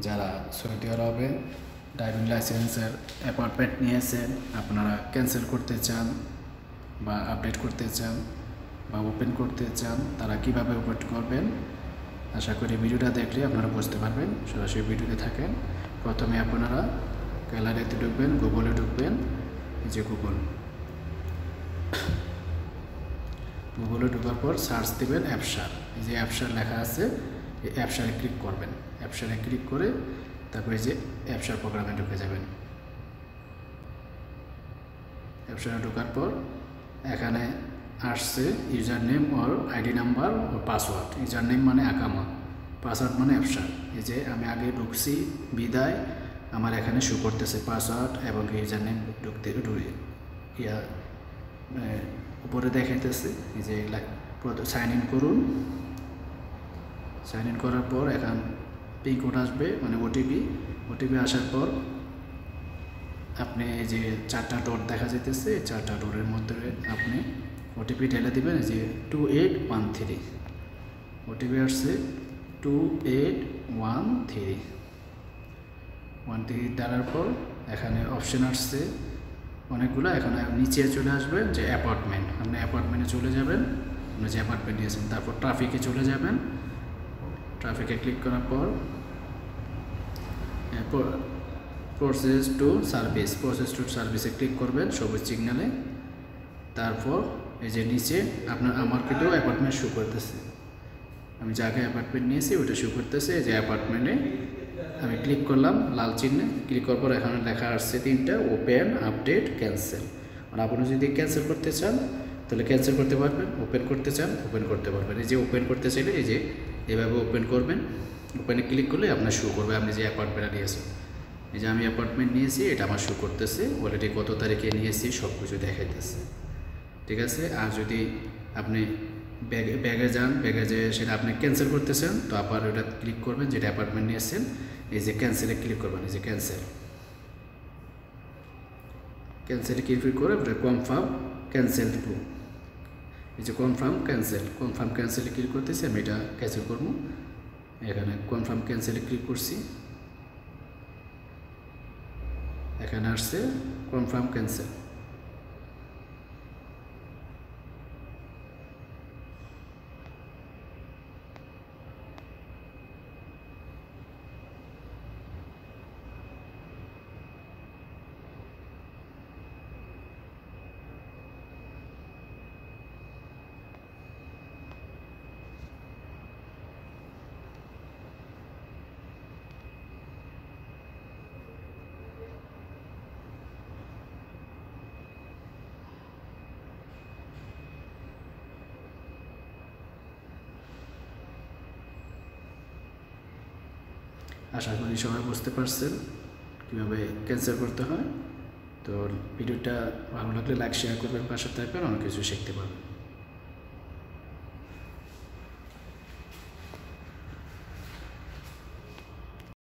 যারা সৌদি আরবে ড্রাইভিং লাইসেন্সের অ্যাপয়েন্টমেন্ট নিয়েছেন, আপনারা ক্যান্সেল করতে চান বা আপডেট করতে চান বা ওপেন করতে চান, তারা কিভাবে ওপেন করবেন আশা করি ভিডিওটা দেখলে আপনারা বুঝতে পারবেন। সরাসরি ভিডিওতে থাকেন। প্রথমে আপনারা গ্যালারিতে ঢুকবেন, গুগলে ঢুকবেন। যে গুগলে ঢোকার পর সার্চ দেবেন অ্যাপসার। এই যে অ্যাপসার লেখা আছে, এই অ্যাপসারে ক্লিক করবেন। অ্যাপসারে ক্লিক করে তারপরে যে অ্যাপসার প্রোগ্রামে ঢুকে যাবেন। অ্যাপসারে ঢোকার পর এখানে আসছে ইউজার নেম ওর আইডি নাম্বার ও পাসওয়ার্ড। ইউজার নেম মানে আকামা, পাসওয়ার্ড মানে অ্যাপসার। এই যে আমি আগে ঢুকছি বিদায় আমার এখানে শো করতেছে পাসওয়ার্ড এবং ইউজার নেম উপরে দেখাইতেছে। এই যে সাইন ইন করুন। সাইন ইন করার পর এখন পিন কোড আসবে, মানে ওটিপি আসার পর আপনি এই যে 4টা ডট দেখা যাইতেছে, 4টা ডটের মধ্যে আপনি ওটিপি ঢেলে দেবেন। যে 2813 ওটিপি আসছে 2813 দেওয়ার পর এখানে অপশন আসছে অনেকগুলো। এখানে নিচে চলে আসবে যে অ্যাপার্টমেন্ট, আপনি অ্যাপার্টমেন্টে চলে যাবেন, আপনি যে অ্যাপার্টমেন্ট নিয়েছেন। তারপর ট্রাফিকে চলে যাবেন। ট্রাফিকে ক্লিক করার পর প্রসেস টু সার্ভিসে ক্লিক করবেন সবুজ সিগন্যালে। তারপর এই যে নিচে আমার কিন্তু অ্যাপার্টমেন্ট শো করতেছে, আমি যাকে অ্যাপার্টমেন্ট নিয়েছি ওটা শো করতেছে। এই যে অ্যাপার্টমেন্টে আমি ক্লিক করলাম লাল চিহ্নে। ক্লিক করার পর এখানে লেখা আসছে 3টা ওপেন, আপডেট, ক্যান্সেল। আর আপনি যদি ক্যান্সেল করতে চান তাহলে ক্যান্সেল করতে পারবেন, ওপেন করতে চান ওপেন করতে পারবেন। এই যে ওপেন করতে চাইলে এই যে এভাবে ওপেন করবেন। ওপেনে ক্লিক করলে আপনার শো করবে আপনি যে অ্যাপার্টমেন্টটা নিয়েছেন। এই যে আমি অ্যাপার্টমেন্ট নিয়েছি, এটা আমার শো করতেছে। অলরেডি কত তারিখে নিয়েছি সব কিছু দেখাইতেছে, ঠিক আছে। আর যদি আপনি ব্যাগে যান, ব্যাগে যেয়ে সেটা আপনি ক্যান্সেল করতেছেন, তো আবার ওটা ক্লিক করবেন যেটা অ্যাপার্টমেন্ট নিয়েছেন। এই যে ক্যান্সেলে ক্লিক করবেন। এই যে ক্যান্সেলে ক্লিক করে কনফার্ম ক্যান্সেল টু। এই যে কনফার্ম ক্যান্সেলে ক্লিক করতেছি, আমি এটা ক্যান্সেল করবো। এখানে কনফার্ম ক্যান্সেলে ক্লিক করছি, এখানে আসছে কনফার্ম ক্যান্সেল। আশা করি সবাই বুঝতে পারছেন কীভাবে ক্যান্সেল করতে হয়। তো ভিডিওটা ভালো লাগলে লাইক শেয়ার করবেন, পাশে থাকবেন, অনেক কিছু শিখতে পারবেন।